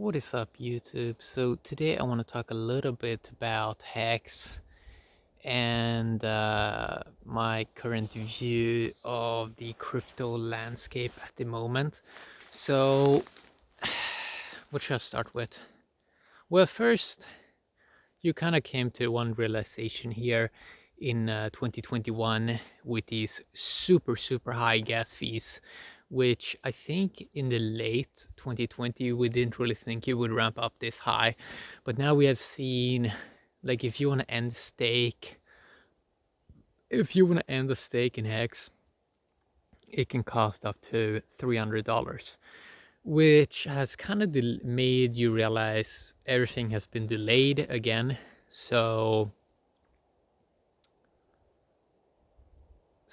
What is up, YouTube? So today I want to talk a little bit about HEX and my current view of the crypto landscape at the moment. So what should I start with? Well, first, you kind of came to one realization here in 2021 with these super high gas fees, which I think in the late 2020 we didn't really think it would ramp up this high, but now we have seen, like, if you want to end stake, if you want to end a stake in Hex, it can cost up to $300, which has kind of made you realize everything has been delayed again. So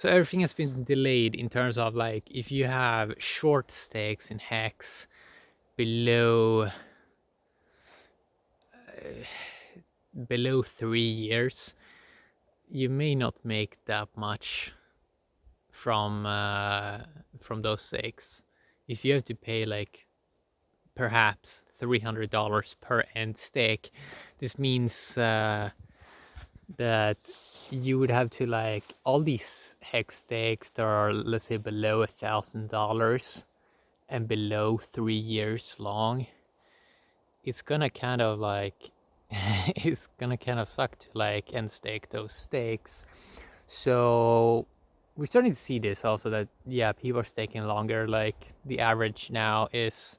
everything has been delayed in terms of, like, if you have short stakes in Hex below 3 years, you may not make that much from those stakes. If you have to pay like perhaps $300 per end stake, this means that you would have to, like, all these Hex stakes that are, let's say, below $1,000 and below 3 years long. It's gonna kind of like it's gonna kind of suck to like end stake those stakes. So we're starting to see this also, that yeah, people are staking longer. Like the average now is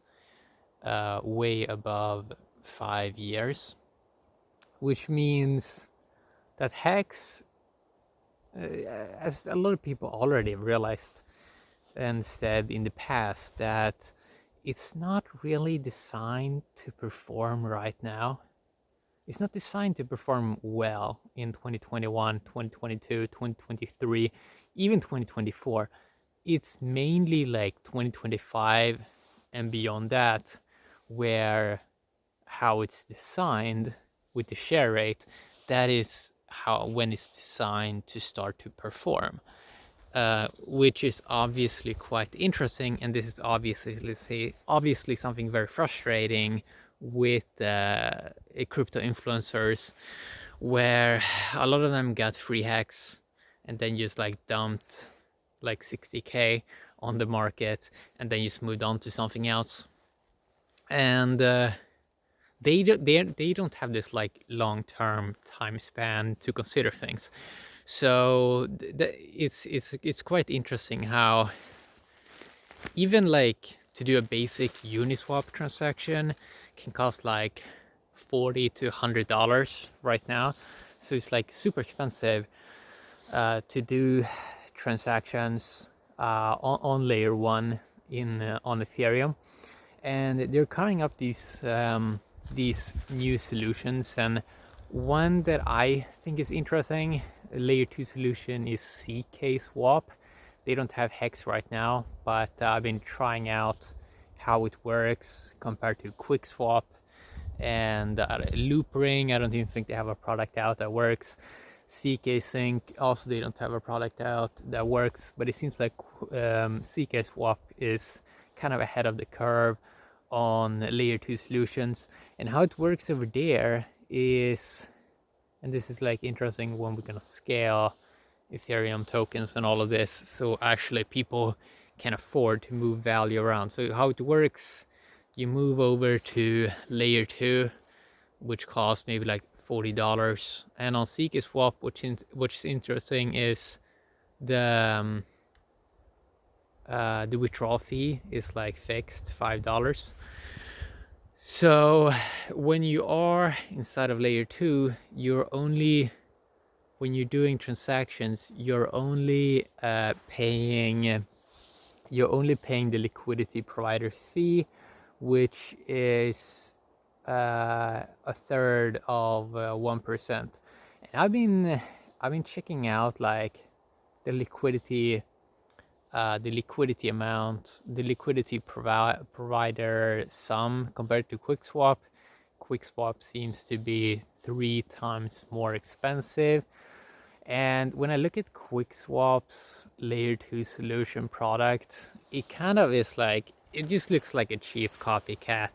way above 5 years, which means that Hex, as a lot of people already realized and said in the past, that it's not really designed to perform right now. It's not designed to perform well in 2021, 2022, 2023, even 2024. It's mainly like 2025 and beyond that, where how it's designed with the share rate, that is how, when it's designed to start to perform, which is obviously quite interesting. And this is obviously something very frustrating with crypto influencers, where a lot of them got free hacks and then just like dumped like 60K on the market and then just moved on to something else. And they don't have this like long-term time span to consider things. So it's quite interesting how even like to do a basic Uniswap transaction can cost like $40 to $100 right now. So it's like super expensive to do transactions on layer one in on Ethereum, and they're coming up these new solutions. And one that I think is interesting, a layer 2 solution, is CK Swap. They don't have Hex right now, but I've been trying out how it works compared to QuickSwap and Loopring. I don't even think they have a product out that works. CK Sync also, they don't have a product out that works, but it seems like CK Swap is kind of ahead of the curve on layer 2 solutions. And how it works over there is, and this is like interesting when we're gonna scale Ethereum tokens and all of this, so actually people can afford to move value around. So how it works, you move over to layer 2, which costs maybe like $40, and on CK Swap, which is interesting, is the withdrawal fee is like fixed $5. So when you are inside of layer 2, when you're doing transactions, you're only paying the liquidity provider fee, which is a third of 1%. And I've been checking out like the liquidity amount, the liquidity provider sum compared to QuickSwap. QuickSwap seems to be 3 times more expensive. And when I look at QuickSwap's layer 2 solution product, it kind of is like, it just looks like a cheap copycat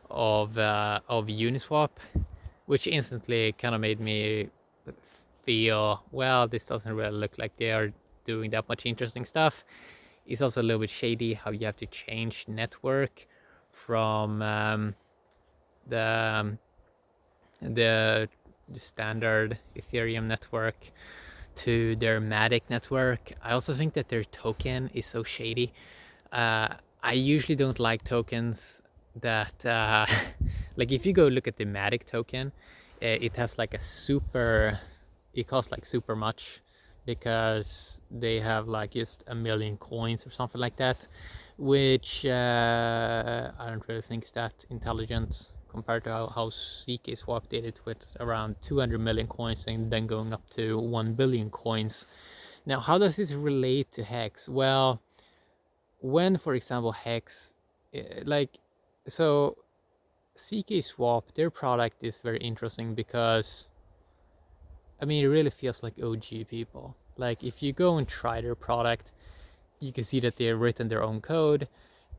of Uniswap, which instantly kind of made me feel, well, this doesn't really look like they are doing that much interesting stuff. It's also a little bit shady how you have to change network from the um, the the standard Ethereum network to their Matic network. I also think that their token is so shady. Uh, I usually don't like tokens that, like if you go look at the Matic token, it has like a super, it costs like super much because they have like just a million coins or something like that, which I don't really think is that intelligent compared to how CK Swap did it with around 200 million coins and then going up to 1 billion coins. Now, how does this relate to HEX? Well, when, for example, HEX, like, so CK Swap, their product is very interesting because, I mean, it really feels like OG people. Like, if you go and try their product, you can see that they've written their own code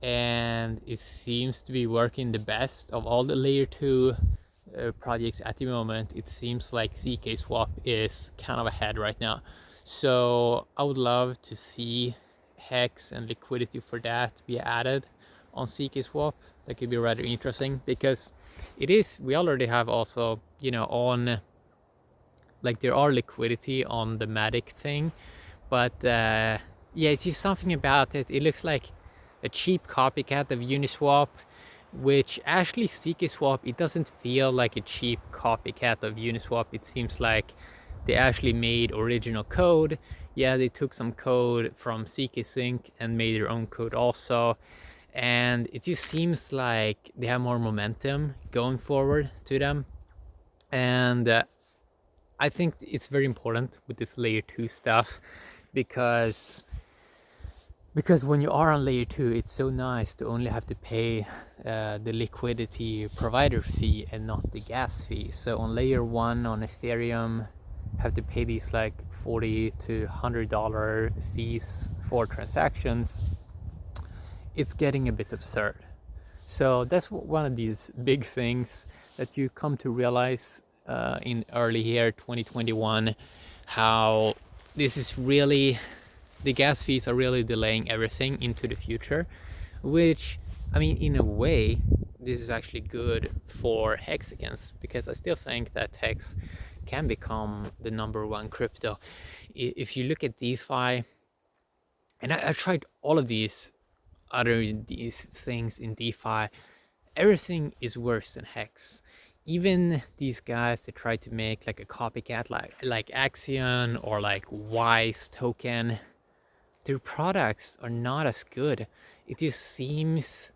and it seems to be working the best of all the layer 2 projects at the moment. It seems like CK Swap is kind of ahead right now. So I would love to see HEX and liquidity for that be added on CK Swap. That could be rather interesting because it is, we already have also, you know, on, like there are liquidity on the Matic thing, but yeah, it's just something about it. It looks like a cheap copycat of Uniswap, which actually CK Swap, it doesn't feel like a cheap copycat of Uniswap. It seems like they actually made original code. Yeah, they took some code from CK Sync and made their own code also. And it just seems like they have more momentum going forward to them. And I think it's very important with this layer 2 stuff because when you are on layer 2, it's so nice to only have to pay the liquidity provider fee and not the gas fee. So on layer 1 on Ethereum, have to pay these like $40 to $100 fees for transactions. It's getting a bit absurd. So that's one of these big things that you come to realize in early year 2021, how this is really, the gas fees are really delaying everything into the future, which, I mean, in a way, this is actually good for Hexagons because I still think that Hex can become the #1 crypto. If you look at DeFi, and I've tried all of these things in DeFi, everything is worse than Hex. Even these guys that try to make like a copycat, like Axion or like Wise token, their products are not as good. It just seems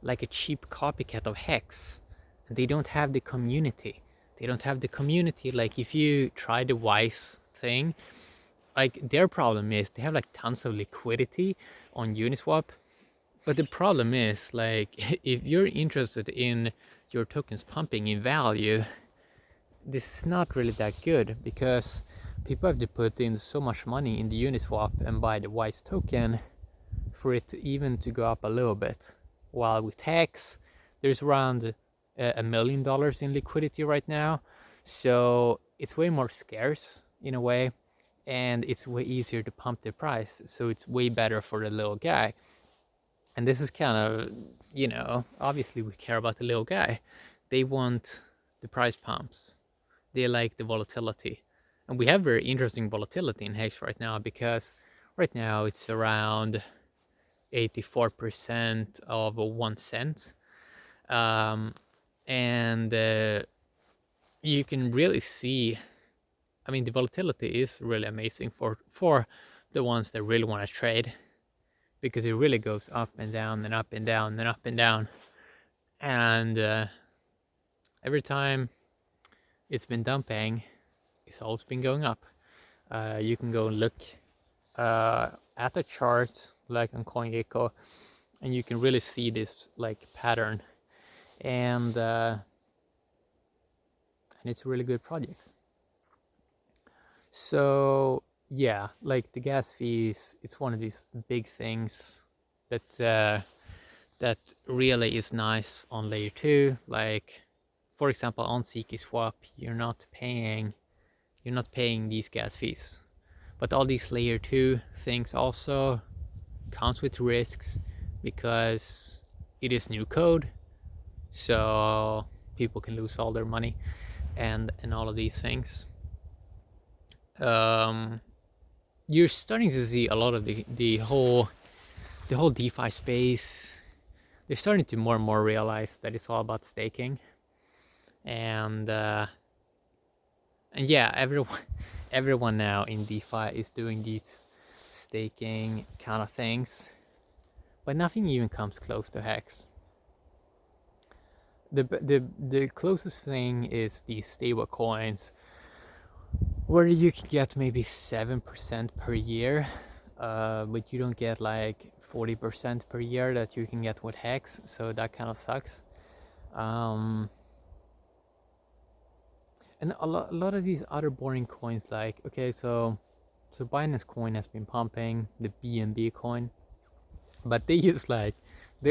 like a cheap copycat of Hex. And they don't have the community. They don't have the community. Like if you try the Wise thing, like their problem is they have like tons of liquidity on Uniswap. But the problem is, like, if you're interested in your tokens pumping in value, this is not really that good because people have to put in so much money in the Uniswap and buy the Wise token for it to even to go up a little bit. While with HEX, there's around $1 million in liquidity right now, so it's way more scarce in a way, and it's way easier to pump the price. So it's way better for the little guy. And this is kind of, you know, obviously we care about the little guy. They want the price pumps. They like the volatility. And we have very interesting volatility in HEX right now because right now it's around 84% of 1 cent. And you can really see, I mean, the volatility is really amazing for the ones that really want to trade, because it really goes up and down and up and down and up and down. And every time it's been dumping, it's always been going up. You can go and look at the chart like on CoinGecko, and you can really see this like pattern, and it's a really good project. So yeah, like the gas fees, it's one of these big things that that really is nice on layer 2. Like, for example, on CK swap, you're not paying these gas fees. But all these layer 2 things also comes with risks because it is new code, so people can lose all their money and all of these things. You're starting to see a lot of the whole DeFi space. They're starting to more and more realize that it's all about staking, and yeah, everyone now in DeFi is doing these staking kind of things, but nothing even comes close to HEX. The closest thing is these stable coins, where you can get maybe 7% per year, but you don't get like 40% per year that you can get with HEX, so that kind of sucks. And a lot of these other boring coins, like, okay, so Binance coin has been pumping, the BNB coin, but they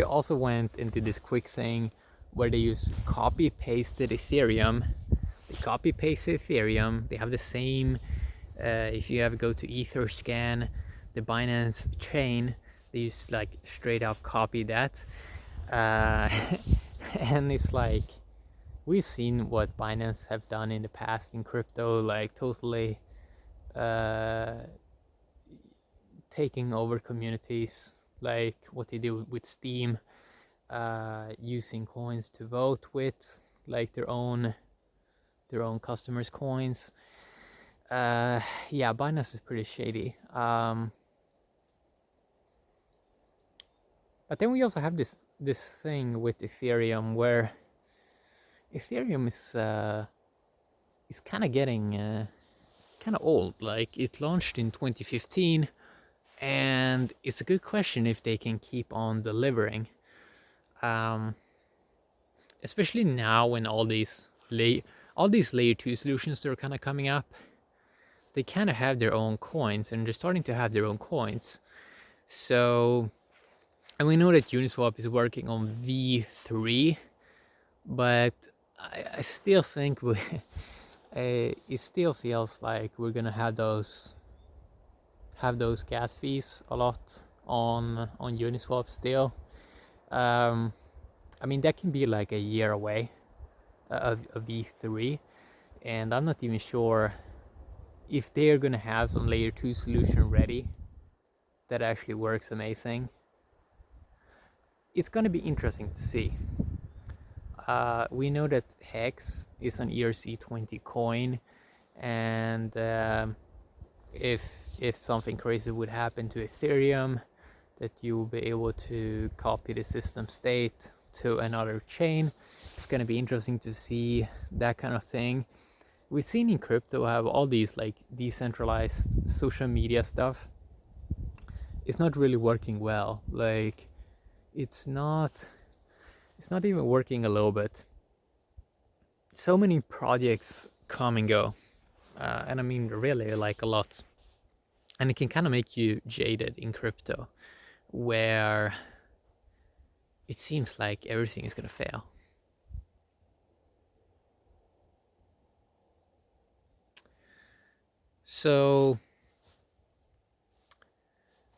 also went into this quick thing where they use copy pasted Ethereum. They copy pasted Ethereum. They have the same. If you ever go to Etherscan, the Binance chain, they just like straight up copy that, and it's like, we've seen what Binance have done in the past in crypto, like totally taking over communities, like what they do with Steam, using coins to vote with, like their own customers' coins. Yeah, Binance is pretty shady. But then we also have this thing with Ethereum, where Ethereum is kind of getting kind of old. Like, it launched in 2015, and it's a good question if they can keep on delivering. Especially now when all these layer 2 solutions that are kind of coming up, they kind of have their own coins, and they're starting to have their own coins. So, and we know that Uniswap is working on V3, but I still think it still feels like we're gonna have those gas fees a lot on Uniswap still. I mean, that can be like a year away of V3, and I'm not even sure if they're gonna have some layer 2 solution ready that actually works amazing. It's gonna be interesting to see. We know that HEX is an ERC20 coin, and if something crazy would happen to Ethereum, that you will be able to copy the system state to another chain. It's going to be interesting to see that kind of thing. We've seen in crypto have all these like decentralized social media stuff. It's not really working well. Like, it's not even working a little bit. So many projects come and go, and I mean really like a lot, and it can kind of make you jaded in crypto, where it seems like everything is going to fail. So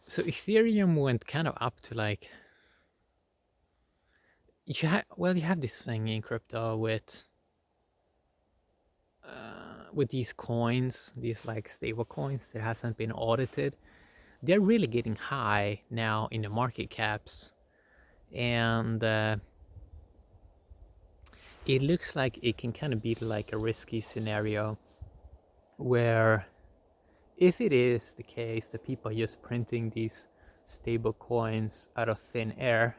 Ethereum went kind of up to like, you have this thing in crypto with these coins, these like stable coins that hasn't been audited. They're really getting high now in the market caps, and it looks like it can kind of be like a risky scenario, where if it is the case that people are just printing these stable coins out of thin air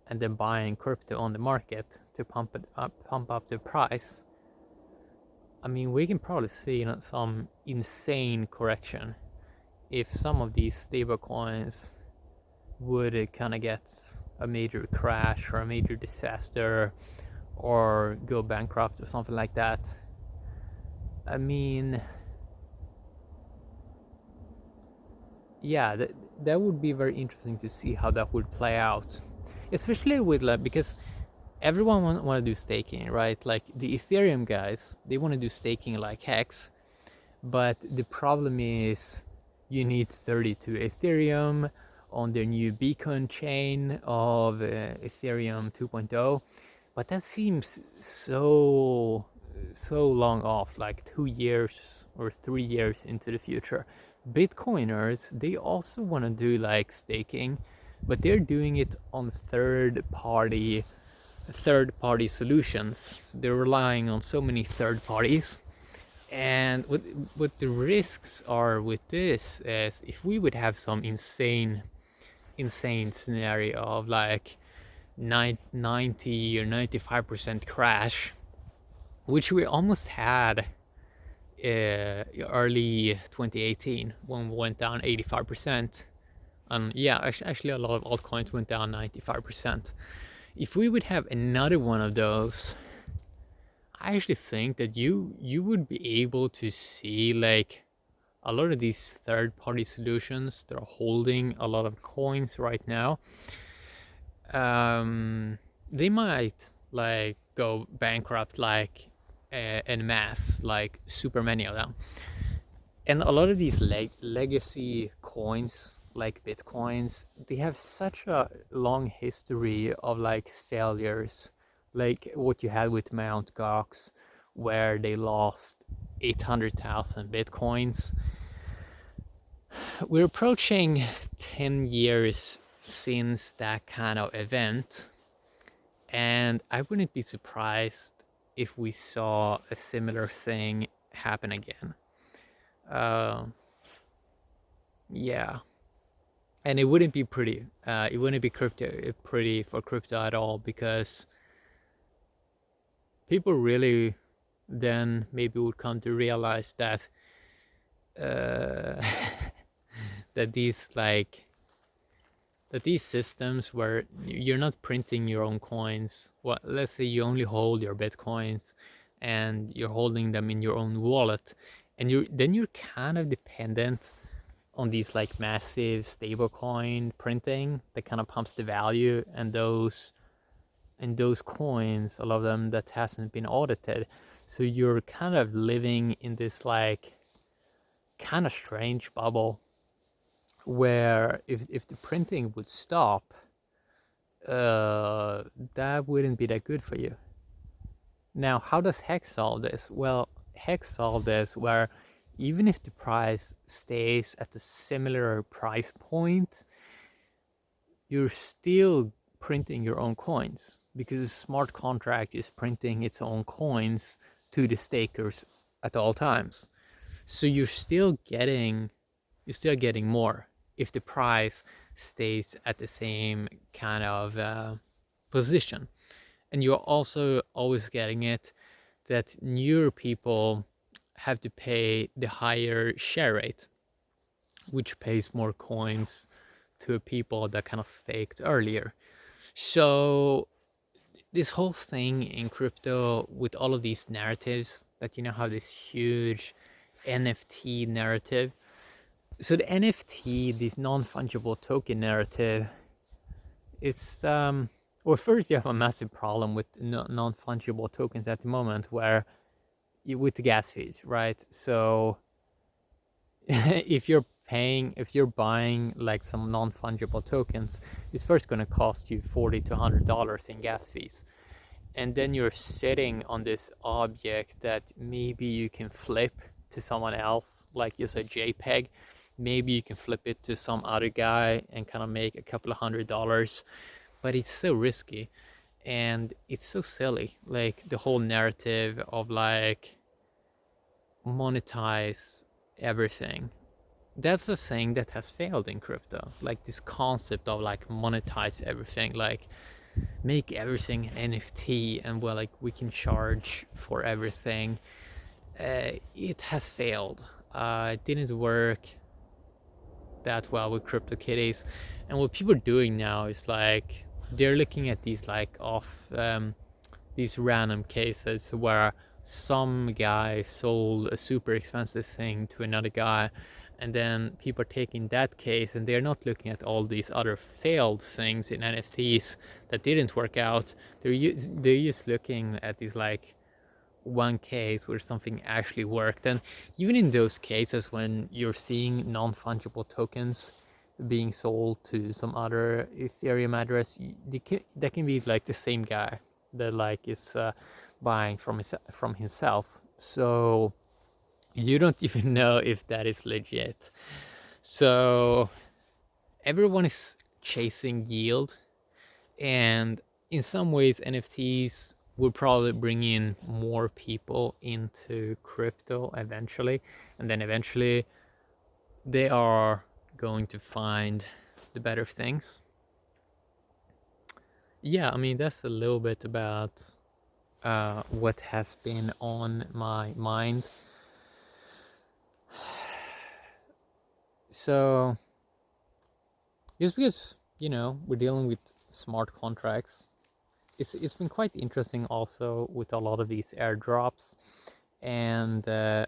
and then buying crypto on the market to pump up the price, I mean, we can probably see some insane correction if some of these stable coins would kind of get a major crash or a major disaster or go bankrupt or something like that. I mean, yeah, that would be very interesting to see how that would play out. especially with like, because everyone want to do staking, right? Like the Ethereum guys, they want to do staking like HEX, but the problem is you need 32 Ethereum on their new beacon chain of Ethereum 2.0, but that seems so long off, like 2 years or 3 years into the future. Bitcoiners, they also want to do like staking, but they're doing it on third party solutions. So they're relying on so many third parties. And what the risks are with this is if we would have some insane scenario of like 90 or 95% crash, which we almost had early 2018 when we went down 85%. Yeah, actually a lot of altcoins went down 95%. If we would have another one of those, I actually think that you would be able to see like a lot of these third-party solutions that are holding a lot of coins right now. They might like go bankrupt like en masse, like super many of them. And a lot of these legacy coins like bitcoins, they have such a long history of like failures, like what you had with Mt. Gox, where they lost 800,000 bitcoins. We're approaching 10 years since that kind of event, and I wouldn't be surprised if we saw a similar thing happen again. Yeah, and it wouldn't be pretty. It wouldn't be pretty for crypto at all, because people really then maybe would come to realize that uh, that these systems where you're not printing your own coins. Well, let's say you only hold your bitcoins and you're holding them in your own wallet, and you're kind of dependent on these like massive stablecoin printing that kind of pumps the value, and those coins, a lot of them that hasn't been audited. So you're kind of living in this like kind of strange bubble where if the printing would stop, that wouldn't be that good for you. Now, how does HEX solve this? Well, HEX solve this where even if the price stays at a similar price point, you're still printing your own coins, because the smart contract is printing its own coins to the stakers at all times. So you're still getting more if the price stays at the same kind of position. And you're also always getting it that newer people have to pay the higher share rate, which pays more coins to people that kind of staked earlier. So this whole thing in crypto with all of these narratives that have this huge NFT narrative. So the NFT, this non-fungible token narrative, it's well, first you have a massive problem with non-fungible tokens at the moment, where with the gas fees, right? So if you're buying like some non-fungible tokens, it's first going to cost you $40 to $100 in gas fees, and then you're sitting on this object that maybe you can flip to someone else, like just a JPEG. Maybe you can flip it to some other guy and kind of make a couple of $100, but it's so risky and it's so silly. Like the whole narrative of like monetize everything. That's the thing that has failed in crypto. Like this concept of like monetize everything, like make everything NFT, and well, like we can charge for everything. It has failed. It didn't work that well with CryptoKitties. And what people are doing now is like they're looking at these like these random cases where some guy sold a super expensive thing to another guy, and then people are taking that case and they're not looking at all these other failed things in NFTs that didn't work out. They're just looking at these like one case where something actually worked. And even in those cases when you're seeing non-fungible tokens being sold to some other Ethereum address, that can be like the same guy that like is buying from himself. So you don't even know if that is legit. So everyone is chasing yield, and in some ways NFTs will probably bring in more people into crypto eventually, and then eventually they are going to find the better things. Yeah, I mean, that's a little bit about what has been on my mind. So just because, we're dealing with smart contracts, it's been quite interesting also with a lot of these airdrops. And yeah,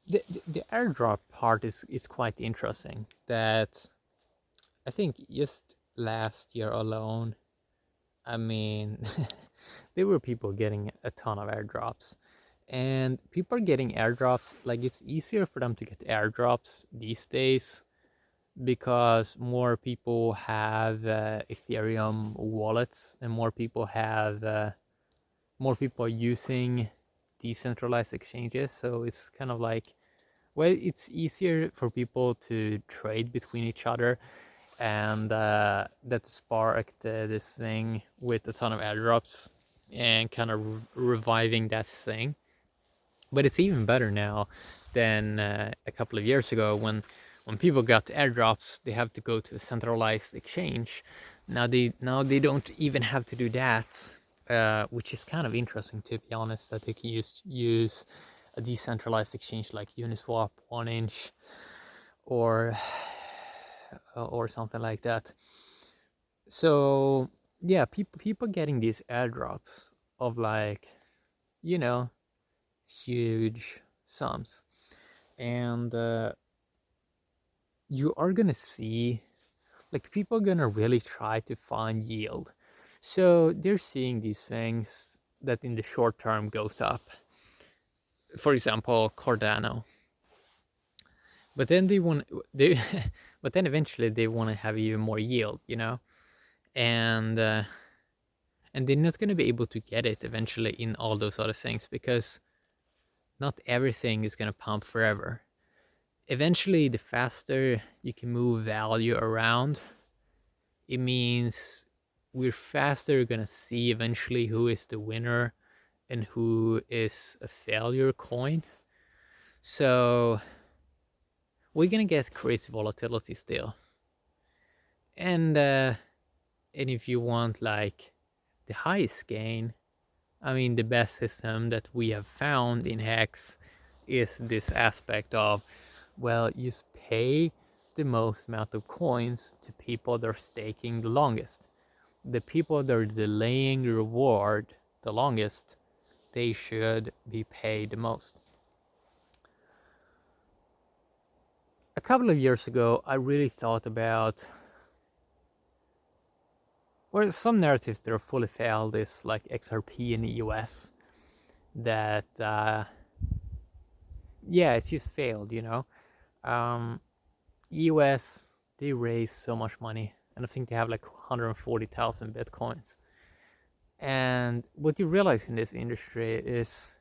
the airdrop part is quite interesting. That I think just last year alone, I mean, there were people getting a ton of airdrops, and people are getting airdrops. Like, it's easier for them to get airdrops these days because more people have Ethereum wallets, and more people are using decentralized exchanges. So it's kind of like, well, it's easier for people to trade between each other, and that sparked this thing with a ton of airdrops and kind of reviving that thing. But it's even better now than a couple of years ago when people got airdrops, they have to go to a centralized exchange. Now they don't even have to do that, which is kind of interesting, to be honest. That they can use a decentralized exchange like Uniswap, 1inch, or or something like that. So yeah, people getting these airdrops of like, you know huge sums, and you are gonna see, like, people are gonna really try to find yield. So they're seeing these things that in the short term goes up, for example Cardano. But then they but then eventually they want to have even more yield, and they're not going to be able to get it eventually in all those other things, because not everything is going to pump forever. Eventually, the faster you can move value around, it means we're faster going to see eventually who is the winner and who is a failure coin. So we're going to get crazy volatility still. And if you want like the highest gain, I mean, the best system that we have found in HEX is this aspect of, well, you just pay the most amount of coins to people that are staking the longest. The people that are delaying reward the longest, they should be paid the most. A couple of years ago, I really thought about, well, some narratives that are fully failed is like XRP in the US, that yeah, it's just failed. um, US, they raise so much money, and I think they have like 140,000 bitcoins. And what you realize in this industry is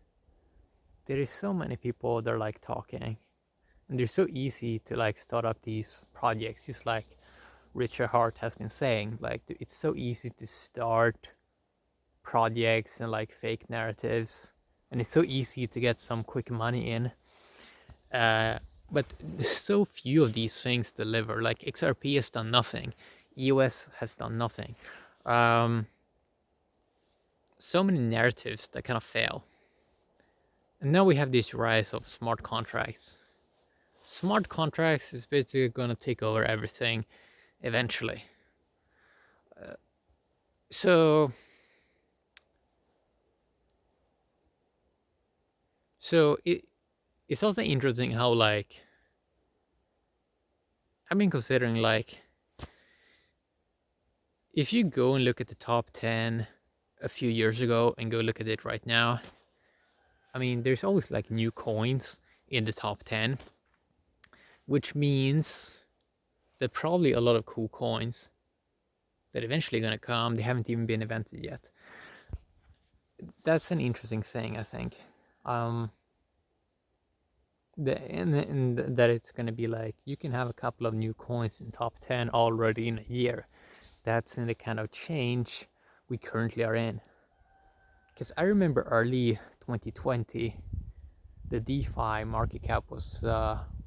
there is so many people that are like talking, and they're so easy to like start up these projects, just like Richard Hart has been saying. Like, it's so easy to start projects and like fake narratives, and it's so easy to get some quick money in. But so few of these things deliver. Like, XRP has done nothing, EOS has done nothing. Um, so many narratives that kind of fail. And now we have this rise of smart contracts. Smart contracts is basically going to take over everything eventually. So so it's also interesting how like I've been considering like if you go and look at the top 10 a few years ago and go look at it right now, I mean, there's always like new coins in the top 10, which means that probably a lot of cool coins that eventually going to come, they haven't even been invented yet. That's an interesting thing, I think. Um, and that it's going to be like you can have a couple of new coins in top 10 already in a year. That's in the kind of change we currently are in. Because I remember early 2020, the DeFi market cap was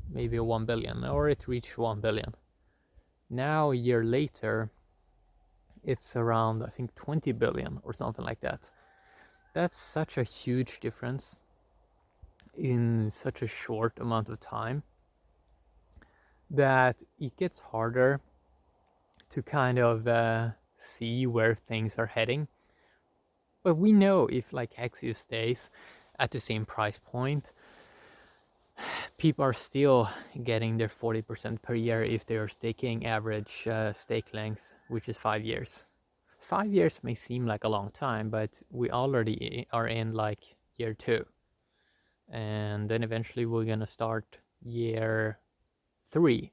maybe 1 billion, or it reached 1 billion. Now, a year later, it's around, I think, 20 billion or something like that. That's such a huge difference in such a short amount of time that it gets harder to kind of see where things are heading. But we know if like HEX stays at the same price point, people are still getting their 40% per year if they are staking average stake length, which is 5 years. 5 years may seem like a long time, but we already are in like year 2. And then eventually we're going to start year 3.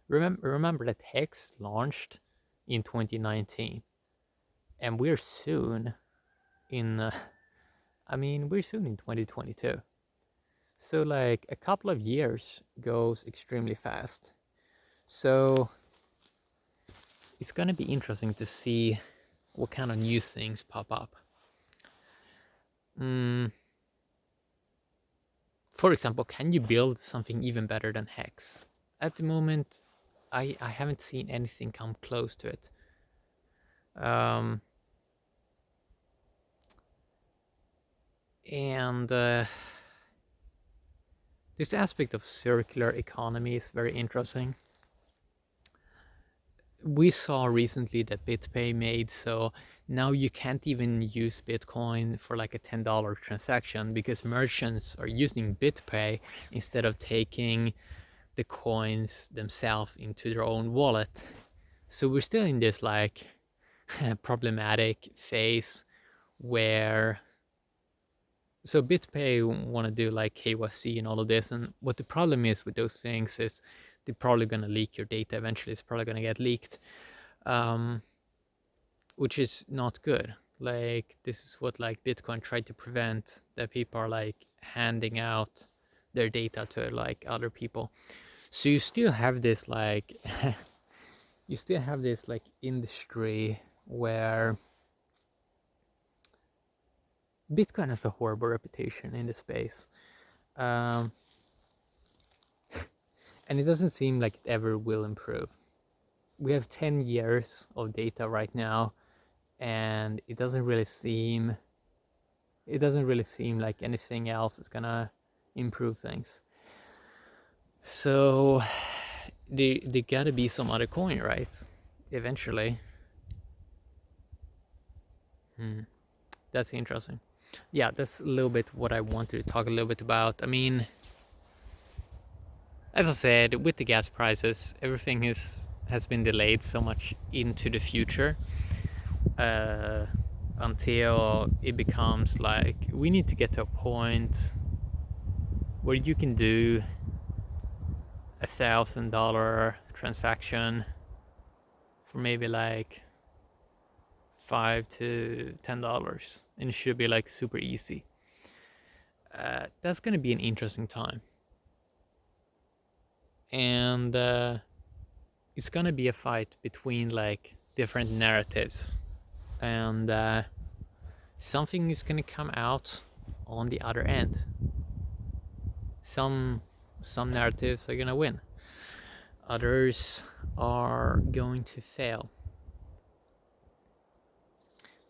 Remember that HEX launched in 2019, and we're soon in we're soon in 2022. So like a couple of years goes extremely fast. So it's going to be interesting to see what kind of new things pop up. For example, can you build something even better than HEX? At the moment, I haven't seen anything come close to it. And this aspect of circular economy is very interesting. We saw recently that BitPay made so now you can't even use Bitcoin for like a $10 transaction because merchants are using BitPay instead of taking the coins themselves into their own wallet. So we're still in this like problematic phase where so BitPay want to do like KYC and all of this, and what the problem is with those things is they're probably going to leak your data eventually. It's probably going to get leaked, which is not good. Like this is what like Bitcoin tried to prevent, that people are like handing out their data to like other people. So you still have this like you still have this like industry where Bitcoin has a horrible reputation in the space. And it doesn't seem like it ever will improve. We have 10 years of data right now, and it doesn't really seem like anything else is gonna improve things. So there gotta be some other coin, right? Eventually. That's interesting. Yeah, that's a little bit what I wanted to talk a little bit about. I mean, as I said, with the gas prices, everything has been delayed so much into the future until it becomes like we need to get to a point where you can do $1,000 transaction for maybe like $5 to $10, and it should be like super easy. That's gonna be an interesting time, and it's gonna be a fight between like different narratives, and something is gonna come out on the other end. Some narratives are gonna win, others are going to fail.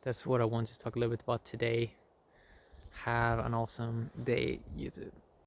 That's what I want to talk a little bit about today. Have an awesome day, YouTube.